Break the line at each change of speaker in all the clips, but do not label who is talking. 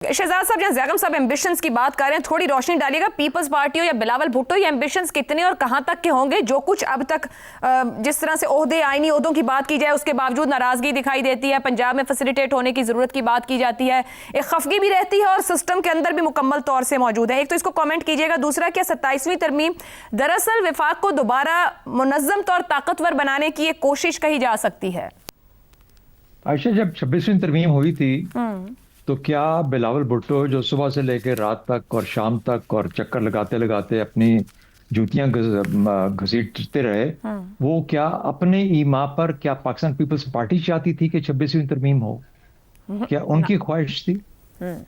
शहजाद साहब, जहाँ जैगम साहब एम्बिशंस की बात कर रहे हैं, थोड़ी रोशनी डालिएगा। पीपल्स पार्टी हो या बिलावल भुट्टो, ये एम्बिशंस कितने और कहां तक के होंगे? जो कुछ अब तक जिस तरह से ओहदे, आईनी ओहदों की बात की जाए, उसके बावजूद नाराजगी दिखाई देती है। पंजाब में फैसिलिटेट होने की जरूरत की बात की जाती है, एक खफगी भी रहती है और सिस्टम के अंदर भी मुकम्मल तौर से मौजूद है। एक तो इसको कॉमेंट कीजिएगा। दूसरा, क्या 27वीं तरमीम दरअसल विफाक को दोबारा मुनज़्ज़म तौर ताकतवर बनाने की एक कोशिश कही जा सकती है?
आयशा, जब 26वीं तरमीम हुई थी तो क्या बिलावल भुट्टो, जो सुबह से लेकर रात तक और शाम तक और चक्कर लगाते लगाते अपनी जूतियां घसीटते रहे, वो क्या अपने ईमा पर, क्या पाकिस्तान पीपल्स पार्टी चाहती थी कि 26वीं तरमीम हो? क्या उनकी ख्वाहिश थी,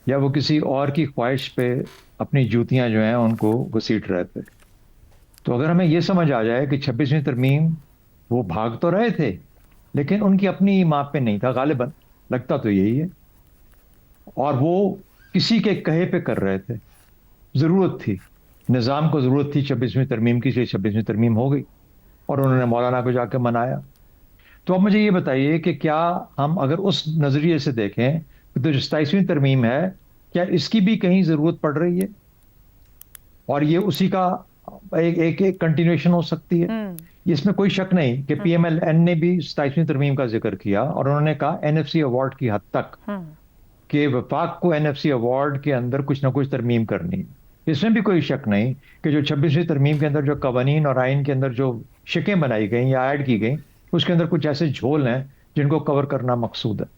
या वो किसी और की ख्वाहिश पे अपनी जूतियां जो हैं उनको घसीट रहे थे? तो अगर हमें ये समझ आ जाए कि 26वीं तरमीम, वो भाग तो रहे थे लेकिन उनकी अपनी ईमा पे नहीं था गालिबन, लगता तो यही है, और वो किसी के कहे पे कर रहे थे। जरूरत थी, निजाम को जरूरत थी 26वीं तरमीम की, इसलिए 26वीं तरमीम हो गई और उन्होंने मौलाना को जाकर मनाया। तो अब मुझे ये बताइए कि क्या हम अगर उस नजरिए से देखें तो जो 27वीं तरमीम है, क्या इसकी भी कहीं जरूरत पड़ रही है और ये उसी का एक कंटिन्यूएशन हो सकती है? इसमें कोई शक नहीं कि पीएमएलएन ने भी 27वीं तरमीम का जिक्र किया और उन्होंने कहा एनएफसी अवार्ड की हद तक कि वफाक को एनएफसी अवार्ड के अंदर कुछ ना कुछ तरमीम करनी है। इसमें भी कोई शक नहीं कि जो 26वीं तरमीम के अंदर जो कवानीन और आइन के अंदर जो शिकें बनाई गई या ऐड की गई, उसके अंदर कुछ ऐसे झोल हैं जिनको कवर करना मकसूद है।